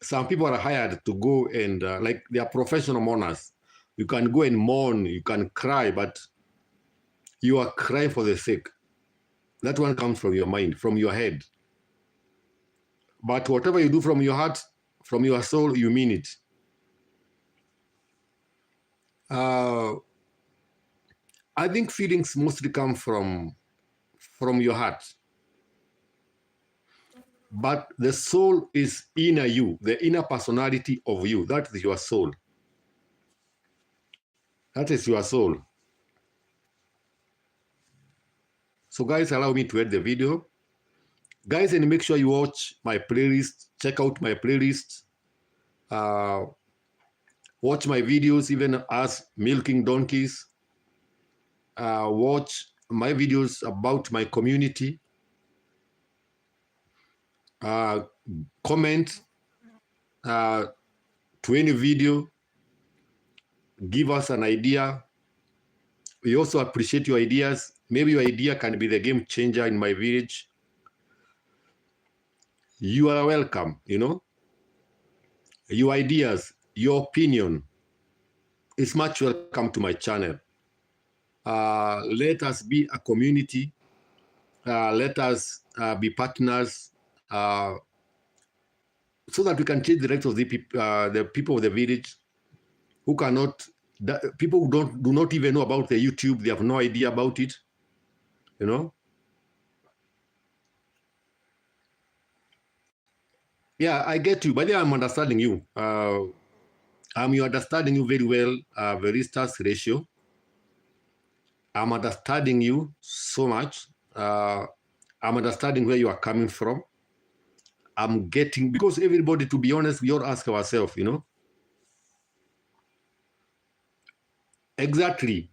some people are hired to go and, like, they are professional mourners. You can go and mourn, you can cry, but you are crying for the sake. That one comes from your mind, from your head. But whatever you do from your heart, from your soul, you mean it. I think feelings mostly come from your heart. But the soul is inner you, the inner personality of you. That is your soul. That is your soul. So guys, allow me to end the video. Guys, and make sure you watch my playlist. Check out my playlist. Watch my videos, even as Milking Donkeys. Watch my videos about my community. Comment to any video. Give us an idea. We also appreciate your ideas. Maybe your idea can be the game changer in my village. You are welcome, you know. Your ideas, your opinion is much welcome to my channel. Let us be a community. Let us be partners so that we can change the lives of the people of the village who cannot, people who do not even know about the YouTube. They have no idea about it, you know. Yeah, I get you, but I'm understanding you. I'm understanding you very well, Veristas Ratio. I'm understanding you so much. I'm understanding where you are coming from. I'm getting, because everybody, to be honest, we all ask ourselves, you know. Exactly.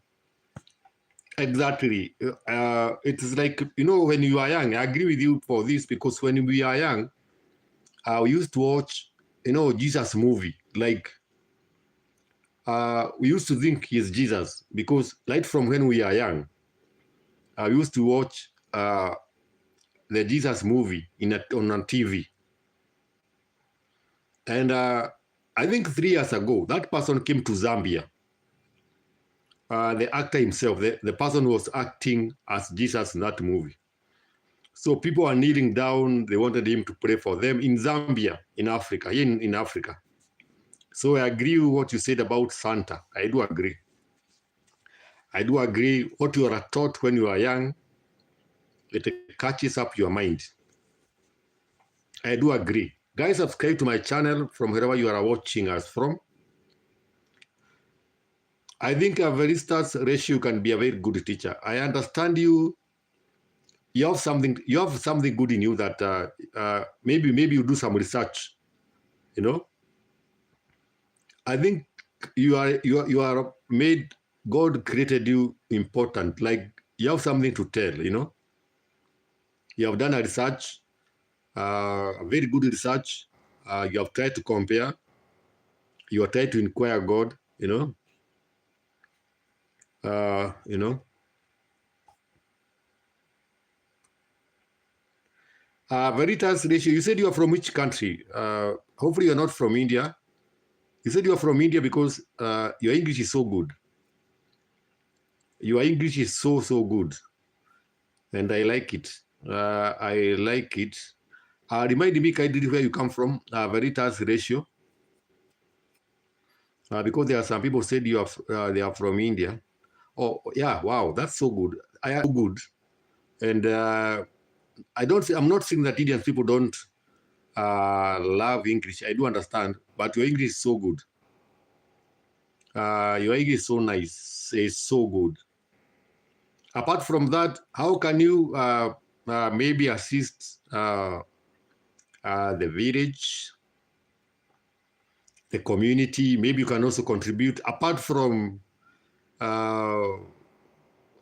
Exactly. It is like, you know, when you are young, I agree with you for this, because when we are young, we used to watch, you know, Jesus movie. Like, we used to think he's Jesus, because right from when we are young, we used to watch the Jesus movie on TV. And I think 3 years ago, that person came to Zambia. The actor himself, the person who was acting as Jesus in that movie. So people are kneeling down. They wanted him to pray for them in Zambia, in Africa, in Africa. So I agree with what you said about Santa. I do agree. I do agree. What you are taught when you are young, it catches up your mind. I do agree. Guys, subscribe to my channel from wherever you are watching us from. I think a Veristas Ratio can be a very good teacher. I understand you. You have something good in you that maybe you do some research. You know, I think you are made. God created you important. Like, you have something to tell. You know, you have done a research, very good research. You have tried to compare. You are trying to inquire God. You know. You know. Veritas Ratio, you said you are from which country? Hopefully you're not from India. You said you are from India because your English is so good. Your English is so good. And I like it. I like it. Remind me kindly where you come from, Veritas Ratio. Because there are some people said you are they are from India. Oh, yeah, wow, that's so good. I am so good. And I'm not saying that Indian people don't love English. I do understand, but your English is so good. Your English is so nice. It's so good. Apart from that, how can you maybe assist the village, the community? Maybe you can also contribute. Apart from,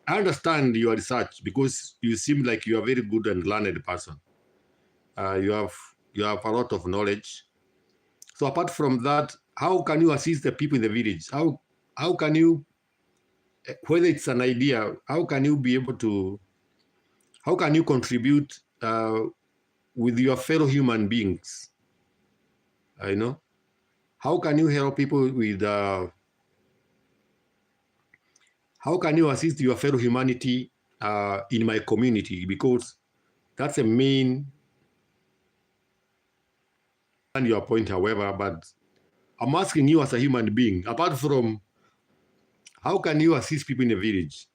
I understand your research, because you seem like you are a very good and learned person. You have a lot of knowledge. So apart from that, how can you assist the people in the village? How can you, whether it's an idea, how can you be able to, how can you contribute with your fellow human beings? You know, how can you help people with, how can you assist your fellow humanity in my community? Because that's a main, and your point, however, but I'm asking you as a human being, apart from, how can you assist people in the village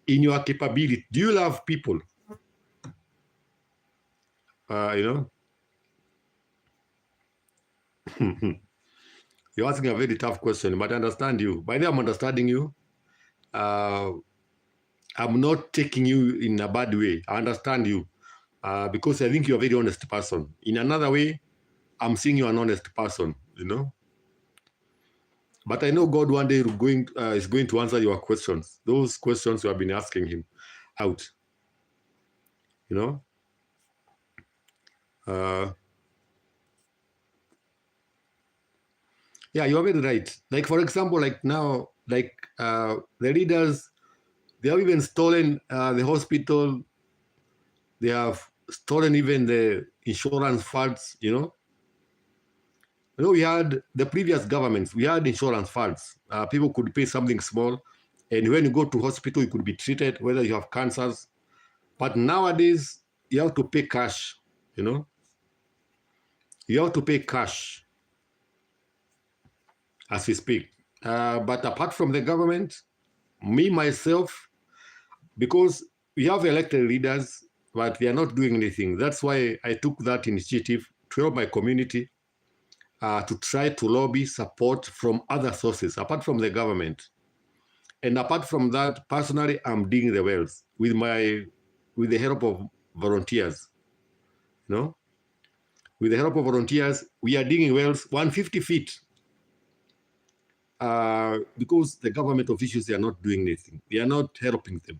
in your capability? Do you love people? You know, you're asking a very tough question, but I understand you. By the way, I'm understanding you. I'm not taking you in a bad way. I understand you. because I think you're a very honest person. In another way, I'm seeing you're an honest person, you know. But I know God one day is going to answer your questions. Those questions you have been asking him out, you know. Yeah, you're very right. Like, for example, like now, like the leaders, they have even stolen the hospital. They have stolen even the insurance funds, you know. You know, we had the previous governments, we had insurance funds. People could pay something small. And when you go to hospital, you could be treated, whether you have cancers. But nowadays, you have to pay cash, you know. You have to pay cash as we speak. But apart from the government, me, myself, because we have elected leaders, but they are not doing anything. That's why I took that initiative to help my community to try to lobby support from other sources, apart from the government. And apart from that, personally, I'm digging the wells with the help of volunteers. You know, with the help of volunteers, we are digging wells 150 feet because the government officials, they are not doing anything. They are not helping them.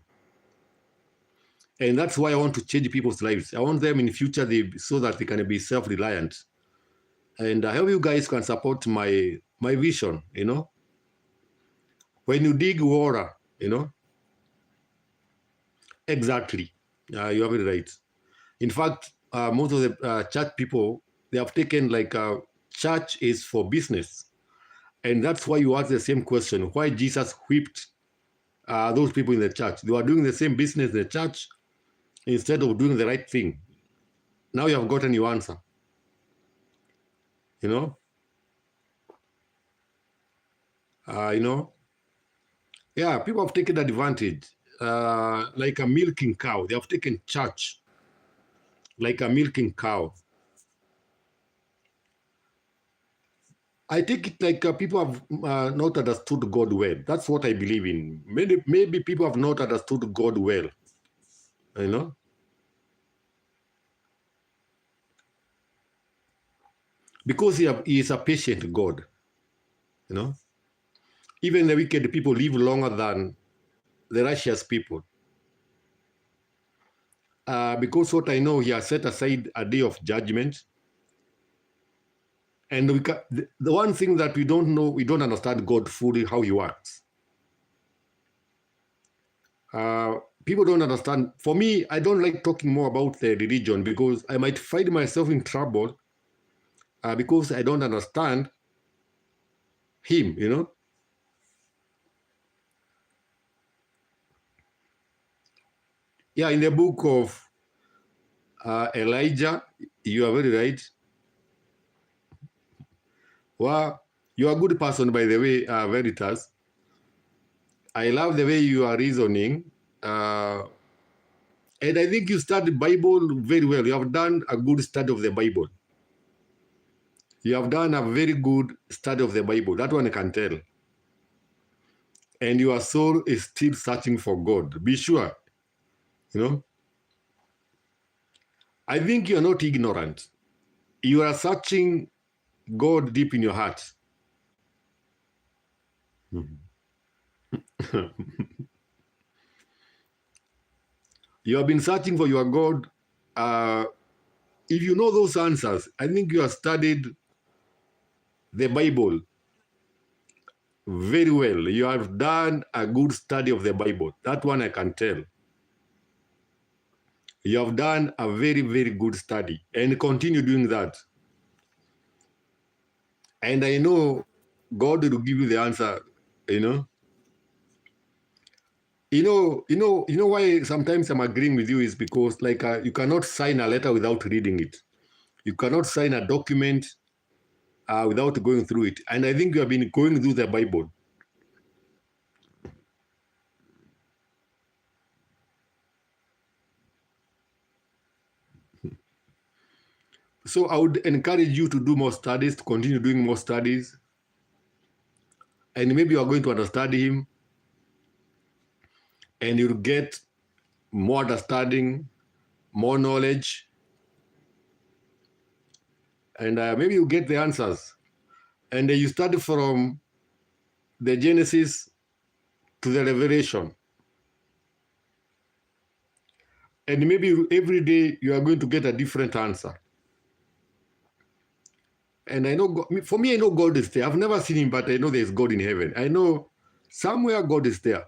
And that's why I want to change people's lives. I want them in the future so that they can be self-reliant. And I hope you guys can support my vision, you know. When you dig water, you know, exactly, you have it right. In fact, most of the church people, they have taken like church is for business. And that's why you ask the same question, why Jesus whipped those people in the church. They were doing the same business in the church instead of doing the right thing. Now you have gotten your answer, you know. You know, yeah, people have taken advantage, like a milking cow. They have taken church like a milking cow. I think it like people have not understood God well. That's what I believe in. Maybe people have not understood God well, you know. Because he is a patient God, you know. Even the wicked people live longer than the righteous people. Because what I know, he has set aside a day of judgment. And the one thing that we don't know, we don't understand God fully, how he works. People don't understand. For me, I don't like talking more about the religion because I might find myself in trouble because I don't understand him, you know. Yeah, in the book of Elijah, you are very right. Well, you are a good person, by the way, Veritas. I love the way you are reasoning. And I think you study Bible very well. You have done a good study of the Bible. You have done a very good study of the Bible. That one I can tell. And your soul is still searching for God. Be sure, you know. I think you are not ignorant. You are searching God deep in your heart. You have been searching for your God. If you know those answers, I think you have studied the Bible very well. You have done a good study of the Bible. That one I can tell. You have done a very, very good study and continue doing that. And I know God will give you the answer, you know. You know why sometimes I'm agreeing with you is because like you cannot sign a letter without reading it. You cannot sign a document without going through it. And I think you have been going through the Bible. So I would encourage you to do more studies, to continue doing more studies. And maybe you are going to understand him and you'll get more understanding. more knowledge, and maybe you get the answers. And you start from the Genesis to the Revelation. And maybe every day you are going to get a different answer. And I know, God, for me, I know God is there. I've never seen him, but I know there's God in heaven. I know somewhere God is there,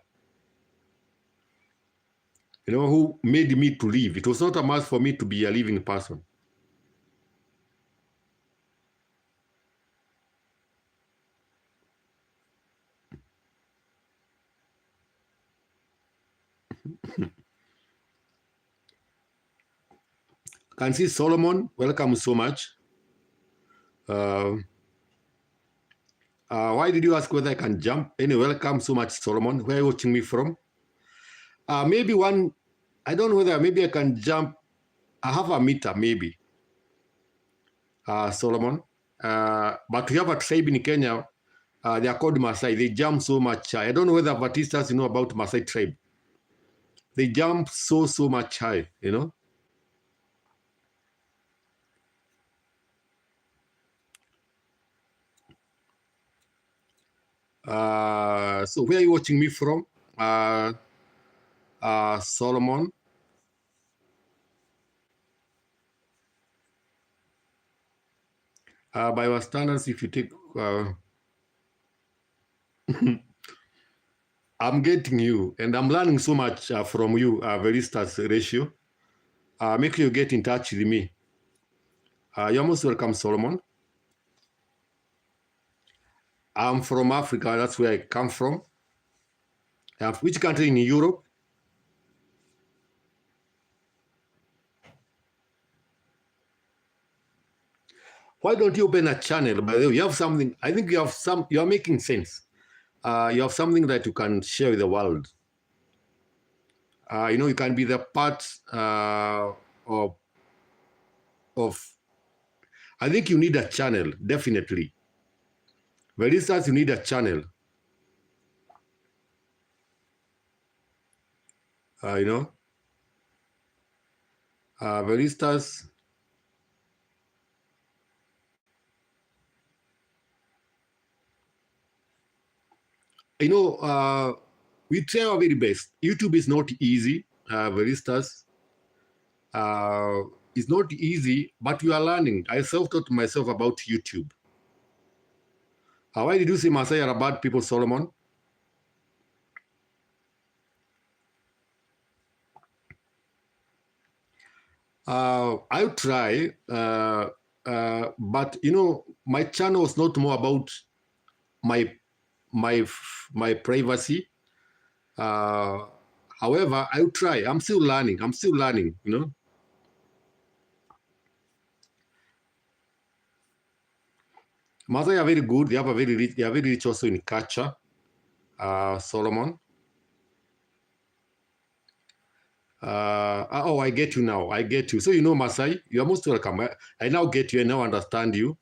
who made me to live. It was not a must for me to be a living person. Can see Solomon, welcome so much. Why did you ask whether I can jump? Anyway, welcome so much, Solomon. Where are you watching me from? Maybe I don't know whether maybe I can jump. I have a meter, maybe, Solomon. But we have a tribe in Kenya. They are called Maasai. They jump so much. I don't know whether Batistas know about Maasai tribe. They jump so much high, So where are you watching me from, Solomon? By our standards, if you take, I'm getting you, and I'm learning so much from you, Veristas Ratio. Make sure you get in touch with me. You're most welcome, Solomon. I'm from Africa. That's where I come from. Which country in Europe? Why don't you open a channel? By the way, you have something. I think you are making sense. You have something that you can share with the world. You can be the part of. I think you need a channel, definitely. For instance, you need a channel. For instance, we try our very best. YouTube is not easy, Veristas. It's not easy, but we are learning. I self-taught myself about YouTube. Why did you say Maasai are bad people, Solomon? I'll try, but my channel is not more about my privacy. However, I'll try. I'm still learning. Maasai are very good. They are very rich also in culture. Solomon. I get you now. I get you. So Maasai, you are most welcome. I now get you. I now understand you.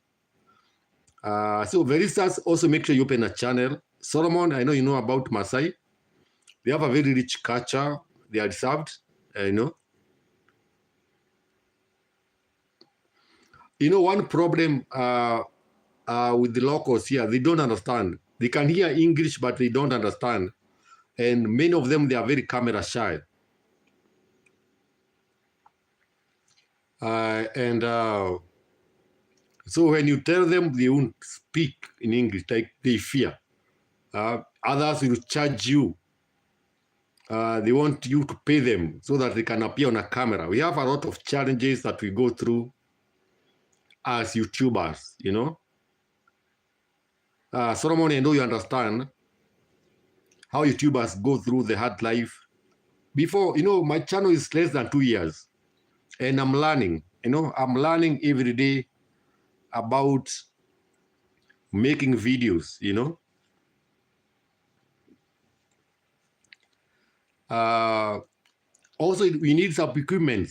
So Veristas, also make sure you open a channel. Solomon, I know you know about Maasai. They have a very rich culture. They are reserved, one problem with the locals here, they don't understand. They can hear English, but they don't understand. And many of them, they are very camera shy. So when you tell them, they won't speak in English, like they fear. Others will charge you. They want you to pay them so that they can appear on a camera. We have a lot of challenges that we go through as YouTubers, Solomon, I know you understand how YouTubers go through the hard life. Before, my channel is less than 2 years, and I'm learning. I'm learning every day about making videos, Also, we need some equipment,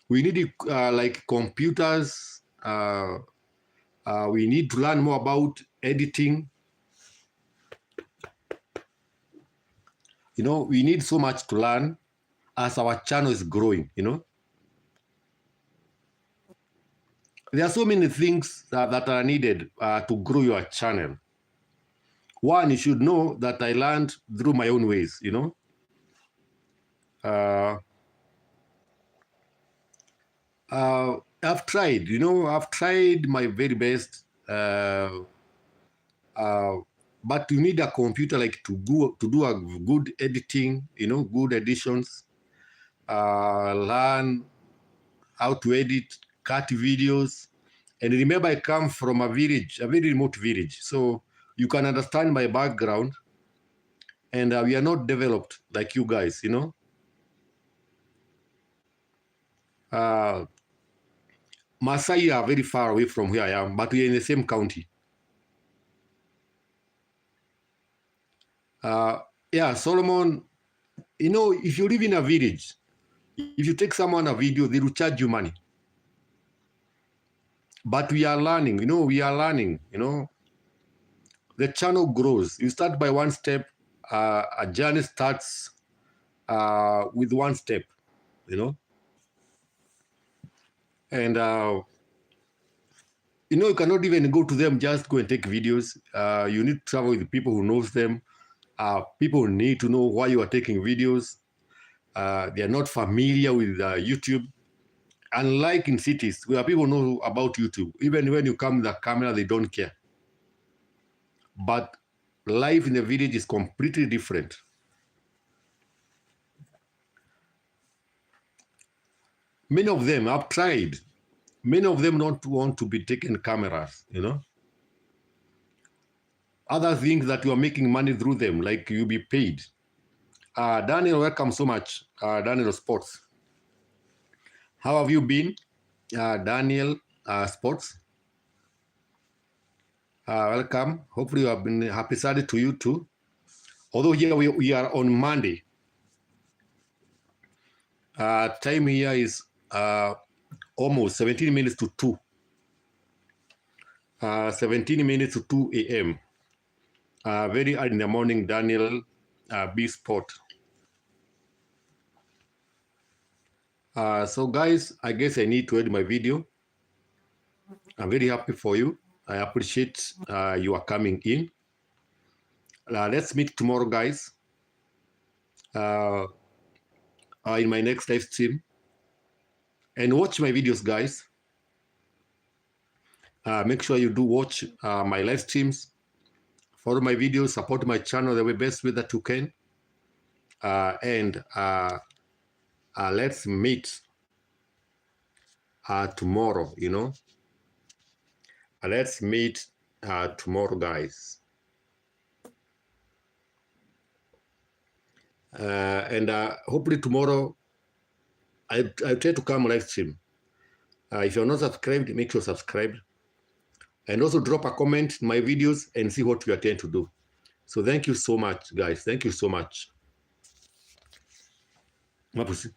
We need like computers. We need to learn more about editing. We need so much to learn. as our channel is growing, you know. There are so many things that are needed to grow your channel. One, you should know that I learned through my own ways, you know. I've tried, you know, I've tried my very best, but you need a computer like to do a good editing, you know, good editions, learn how to edit, cut videos. And remember, I come from a village, a very remote village. So you can understand my background. And we are not developed like you guys, you know. Masai are very far away from where I am, but we are in the same county. Yeah, Solomon, you know, if you live in a village, if you take someone a video, they will charge you money. But we are learning, you know, you know. The channel grows. You start by one step. A journey starts with one step, you know. And, you know, you cannot even go to them, just go and take videos. You need to travel with people who knows them. People need to know why you are taking videos. They are not familiar with YouTube. Unlike in cities where people know about YouTube, even when you come with a camera, they don't care. But life in the village is completely different. Many of them have tried. Many of them don't want to be taking cameras, you know. Other things that you are making money through them, like you be paid. Daniel, welcome so much. Daniel Sports. How have you been, Daniel Sports? Welcome. Hopefully you have been happy Saturday to you too. Although here we are on Monday. Time here is almost 17 minutes to 2. 17 minutes to 2 a.m. Very early in the morning, Daniel B Sport. So guys, I guess I need to end my video. I'm very happy for you. I appreciate you are coming in. Let's meet tomorrow, guys, in my next live stream. And watch my videos, guys. Make sure you do watch my live streams. Follow my videos, support my channel the best way that you can. And let's meet tomorrow, you know. Let's meet tomorrow, guys. And hopefully tomorrow, I try to come live stream. If you're not subscribed, make sure subscribe. And also drop a comment in my videos and see what you are trying to do. So thank you so much, guys. Thank you so much. Mapusi.